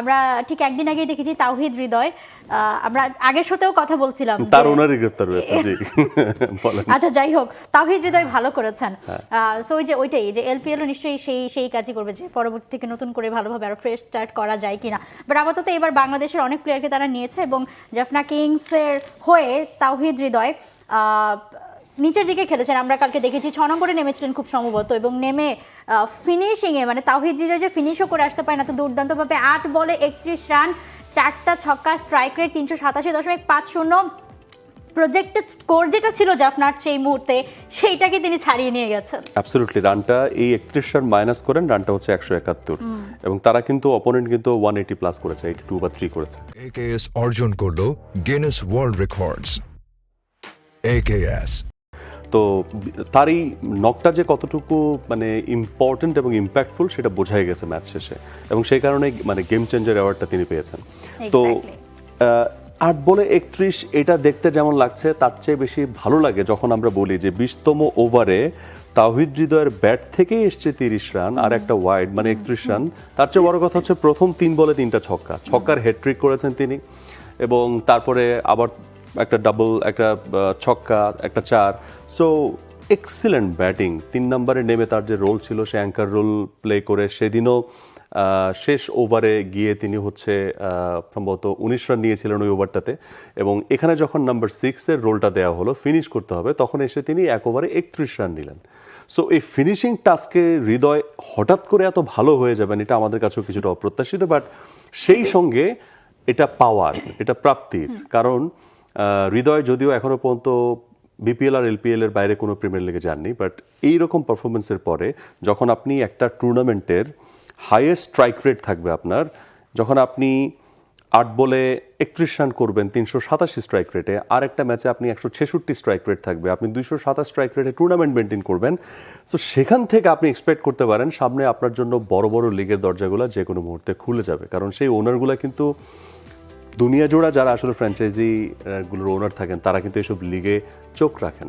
আমরা ঠিক একদিন আগেই দেখেছি তাওহিদ হৃদয়, আমরা আগের শোতেও কথা বলছিলাম তার ওনারই গ্রেফতার হয়েছে জি বলেন। আচ্ছা যাই হোক, তাওহিদ হৃদয় ভালো করেছেন। সো ওই যে ওইটাই যে এলপিএল নিশ্চয়ই সেই কাজই করবে যে পরবর্তী থেকে নতুন করে ভালোভাবে আরো ফ্রেশ স্টার্ট করা যায় কিনা। বাট আপাতত এবার বাংলাদেশের অনেক প্লেয়ারকে তারা নিয়েছে এবং জাফনা কিংসের হয়ে তাওহিদ হৃদয় নিচের দিকে খেলেছেন। আমরা কালকে দেখেছি 6 নম্বরে নেমেছিলেন খুব সম্ভবত, এবং নেমে ফিনিশিংয়ে মানে তাওহিদ হৃদয় যে ফিনিশও করে আসতে পারে না তো দুর্দান্তভাবে 8 বলে 31 রান, 4টা ছক্কা, স্ট্রাইক রেট 387.50, প্রজেক্টেড স্কোর যেটা ছিল জাফনার সেই মুহূর্তে সেইটাকে তিনি ছাড়িয়ে নিয়ে গেছেন। অ্যাবসলিউটলি রানটা এই 31 রান মাইনাস করেন, রানটা হচ্ছে 171 এবং তারা কিন্তু অপোনেন্ট কিন্তু 180 প্লাস করেছে, 82 বা 3 করেছে। AKS অর্জন করলো গিনেস ওয়ার্ল্ড রেকর্ডস। AKS তো তার এই নকটা যে কতটুকু মানে ইম্পর্টেন্ট এবং ইম্প্যাক্টফুল সেটা বোঝাই গেছে ম্যাচ শেষে, এবং সেই কারণে মানে গেম চেঞ্জার অ্যাওয়ার্ডটা তিনি পেয়েছেন। তো 8 বলে 31 এটা দেখতে যেমন লাগছে তার চেয়ে বেশি ভালো লাগে যখন আমরা বলি যে 20তম ওভারে তাওহিদ হৃদয়ের ব্যাট থেকেই এসছে 30 রান আর একটা ওয়াইড মানে 31 রান। তার চেয়ে বড় কথা হচ্ছে প্রথম 3 বলে 3টা ছক্কার হ্যাট্রিক করেছেন তিনি, এবং তারপরে আবার একটা ডাবল, একটা ছক্কা, একটা 4। So excellent batting. 3 নম্বরে নেমে তার যে রোল ছিল সে অ্যাঙ্কার রোল প্লে করে সেদিনও শেষ ওভারে গিয়ে তিনি হচ্ছে সম্ভবত 19 রান নিয়েছিলেন ওই ওভারটাতে, এবং এখানে যখন নাম্বার 6-এর রোলটা দেওয়া হলো ফিনিশ করতে হবে তখন এসে তিনি 1 ওভারে 31 রান নিলেন। সো এই ফিনিশিং টাস্কে হৃদয় হঠাৎ করে এত ভালো হয়ে যাবেন এটা আমাদের কাছেও কিছুটা অপ্রত্যাশিত, বাট সেই সঙ্গে এটা পাওয়ার, এটা প্রাপ্তির। কারণ হৃদয় যদিও এখনো পর্যন্ত বিপিএল আর এলপিএল এর বাইরে কোনো প্রিমিয়ার লিগে যাননি, বাট এইরকম পারফরমেন্সের পরে যখন আপনি একটা টুর্নামেন্টের হাইয়েস্ট স্ট্রাইক রেট থাকবে আপনার, যখন আপনি 8 বলে 31 রান করবেন 387 স্ট্রাইক রেটে, আর একটা ম্যাচে আপনি 166 স্ট্রাইক রেট থাকবে, আপনি 227 স্ট্রাইক রেটে টুর্নামেন্ট মেনটেন করবেন। তো সেখান থেকে আপনি এক্সপেক্ট করতে পারেন সামনে আপনার জন্য বড় বড় লিগের দরজাগুলো যে কোনো মুহূর্তে খুলে যাবে, কারণ সেই ওনারগুলো কিন্তু দুনিয়া জোড়া যারা আসলে ফ্র্যাঞ্চাইজি গুলোর ওনার থাকেন তারা কিন্তু এসব লিগে চোখ রাখেন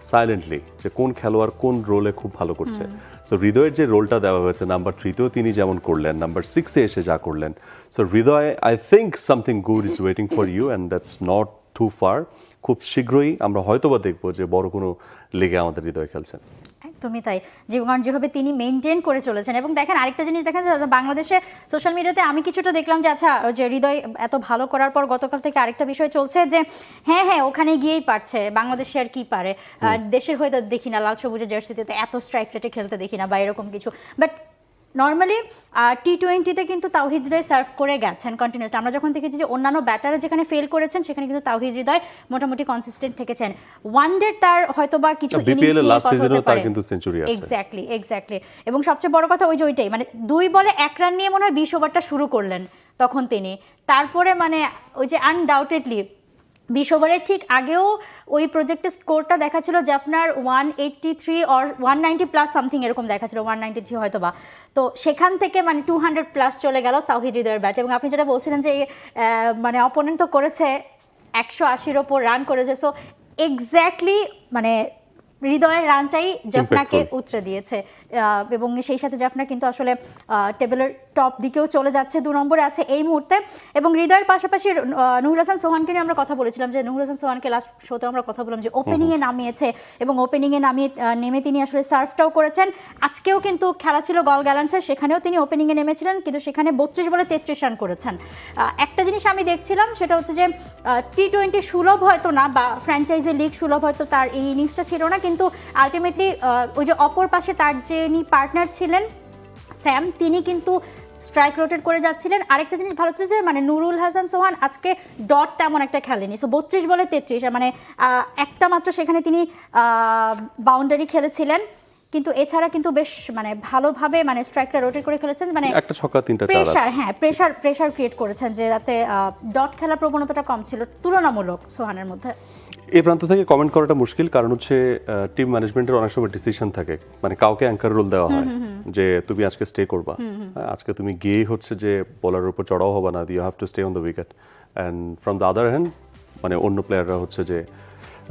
সাইলেন্টলি যে কোন খেলোয়াড় কোন রোলে খুব ভালো করছে। সো হৃদয়ের যে রোলটা দেওয়া হয়েছে নাম্বার 3-তেও তিনি যেমন করলেন, নাম্বার 6-এ এসে যা করলেন, so Hriday I think something good is waiting for you and that's not too far. খুব শীঘ্রই আমরা হয়তোবা দেখবো যে বড় কোনো লিগে আমাদের হৃদয় খেলছেন। একদমই তাই, কারণ যেভাবে তিনি মেনটেন করে চলেছেন। এবং দেখেন আরেকটা জিনিস দেখেন বাংলাদেশে সোশ্যাল মিডিয়াতে আমি কিছুটা দেখলাম যে আচ্ছা যে হৃদয় এত ভালো করার পর গতকাল থেকে আরেকটা বিষয় চলছে যে হ্যাঁ ওখানে গিয়েই পারছে, বাংলাদেশে আর কি পারে, দেশের হয়ে তো দেখি না লাল সবুজের জার্সিতে তো এত স্ট্রাইক রেটে খেলতে দেখি না বা এরকম কিছু। বাট নর্মালি টি-20তে কিন্তু তাওহিদ হৃদয় সার্ভ করে গেছেন কন্টিনিউসলি। আমরা যখন দেখেছি যে অন্যান্য ব্যাটাররা যেখানে ফেল করেছেন সেখানে কিন্তু তাওহিদ হৃদয় মোটামুটি কনসিস্টেন্ট থেকেছেন। ওয়ানডে তার হয়তো বা কিছু ইনিংস নিয়ে কথা হতে পারে, এক্স্যাক্টলি। এবং সবচেয়ে বড় কথা ওইটাই মানে 2 বলে 1 রান নিয়ে মনে হয় 20 ওভারটা শুরু করলেন তখন তিনি। তারপরে মানে ওই যে আনডাউটেডলি 20 ওভারের ঠিক আগেও ওই প্রজেক্টের স্কোরটা দেখা ছিল জাফনার 183 অর 190 প্লাস সামথিং এরকম দেখা ছিল, 193 হয়তো বা। তো সেখান থেকে মানে 200 প্লাস চলে গেল তাওহিদ হৃদয়ের ব্যাট। এবং আপনি যেটা বলছিলেন যে মানে অপোনেন্ট তো করেছে 180-র ওপর রান করেছে, সো এক্স্যাক্টলি মানে হৃদয়ের রানটাই জাফনাকে উতরে দিয়েছে। এবং সেই সাথে জাফনা কিন্তু আসলে টেবিলের টপ দিকেও চলে যাচ্ছে, 2 নম্বরে আছে এই মুহূর্তে। এবং হৃদয়ের পাশাপাশি নুহুল হাসান সোহানকে নিয়ে আমরা কথা বলেছিলাম যে নুহুল হাসান সোহানকে লাস্ট শোতে আমরা কথা বললাম যে ওপেনিংয়ে নামিয়েছে এবং ওপেনিংয়ে নেমে তিনি আসলে সার্ভটাও করেছেন। আজকেও কিন্তু খেলা ছিল গল গ্যালান্সের, সেখানেও তিনি ওপেনিংয়ে নেমেছিলেন কিন্তু সেখানে 32 বলে 33 রান করেছেন। একটা জিনিস আমি দেখছিলাম সেটা হচ্ছে যে টি-20 সুলভ হয়তো না বা ফ্র্যাঞ্চাইজি লিগ সুলভ হয়তো তার এই ইনিংসটা ছিল না, কিন্তু আলটিমেটলি ওই যে অপর পাশে তার যিনি পার্টনার ছিলেন স্যাম, তিনি কিন্তু স্ট্রাইক রোটেট করে যাচ্ছিলেন। আরেকটা জিনিস ভালো ছিল যে মানে নুরুল হাসান সোহান আজকে ডট তেমন একটা খেলেনি, সো 32 বলে 33 মানে একটা মাত্র সেখানে তিনি বাউন্ডারি খেলেছিলেন, কিন্তু এছাড়া কিন্তু বেশ মানে ভালোভাবে মানে স্ট্রাইকটা রোটেট করে খেলেছেন, মানে একটা ছক্কা 3টা 4 প্রেসার, হ্যাঁ প্রেসার ক্রিয়েট করেছেন যে যাতে ডট খেলার প্রবণতাটা কম ছিল তুলনামূলক সোহানের মধ্যে। এই প্রান্ত থেকে কমেন্ট করাটা মুশকিল, কারণ হচ্ছে টিম ম্যানেজমেন্টের অনেক সময় ডিসিশন থাকে, মানে কাউকে অ্যাঙ্কার রোল দেওয়া হয় যে তুমি আজকে স্টে করবা, আজকে তুমি গিয়ে হচ্ছে যে বোলারের উপর চড়াও হবে না, you have to stay on the wicket, and from the other hand মানে অন্য প্লেয়াররা হচ্ছে যে,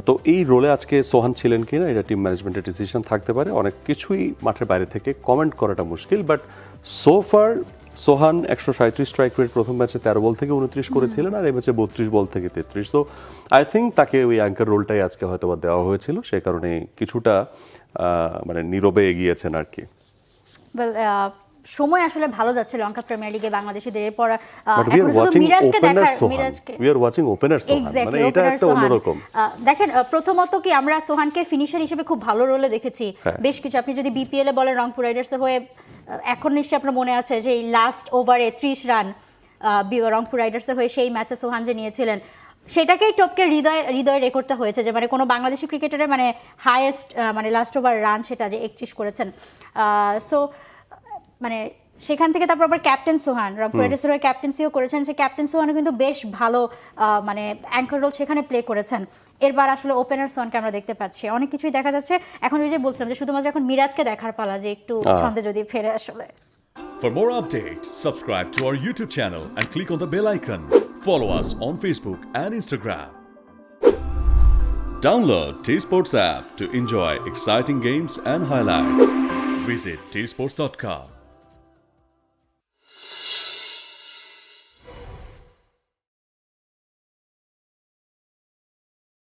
তো এই রোলে আজকে সোহান ছিলেন কিনা এটা টিম ম্যানেজমেন্টের ডিসিশন থাকতে পারে। অনেক কিছুই মাঠের বাইরে থেকে কমেন্ট করাটা মুশকিল, but so far Sohan 137 strike rate প্রথম ম্যাচে 13 বল থেকে 29 করেছিলেন, আর এই ম্যাচে 32 বল থেকে 33। সো আই থিঙ্ক তাকে ওই অ্যাঙ্কার রোলটাই আজকে হয়তো বা দেওয়া হয়েছিল, সেই কারণে কিছুটা মানে নীরবে এগিয়েছেন আর কি। সময় আসলে ভালো যাচ্ছে লঙ্কা প্রিমিয়ার লিগে বাংলাদেশিদের, এরপর But we are watching মিরাজকে opener দেখার Sohan. মিরাজকে We are watching opener Sohan. মানে এটা একটা অন্যরকম। দেখেন প্রথমত কি আমরা সোহানকে ফিনিশার হিসেবে খুব ভালো রোলে দেখেছি হ্যাঁ। বেশ কিছু। আপনি যদি বিপিএল এ বলেন রংপুর রাইডার্সের হয়ে এখন নিশ্চয়ই আপনার মনে আছে যে লাস্ট ওভারে 30 রান রংপুর রাইডার্সের হয়ে সেই ম্যাচে সোহান যে নিয়েছিলেন, সেটাকেই টপকে হৃদয় রেকর্ডটা হয়েছে যে মানে কোনো বাংলাদেশি ক্রিকেটারের মানে হাইয়েস্ট মানে লাস্ট ওভার রান সেটা যে 31 করেছেন। সো মানে সেখান থেকে তারপর আবার ক্যাপ্টেন সোহান রংপুর রাইডার্সের হয়ে ক্যাপ্টেন্সিও করেছেন, সেই ক্যাপ্টেন সোহানও কিন্তু বেশ ভালো মানে অ্যাঙ্কার রোল সেখানে প্লে করেছেন। এরবার আসলে ওপেনার সোহানকে আমরা দেখতে পাচ্ছি, অনেক কিছুই দেখা যাচ্ছে। এখন ওই যে বলছিলাম যে শুধুমাত্র এখন মিরাজকে দেখার পালা যে একটু ছন্দে যদি ফেরে আসলে। For more updates, subscribe to our YouTube channel and click on the bell icon. Follow us on Facebook and Instagram. Download T-Sports app to enjoy exciting games and highlights. Visit tsports.com.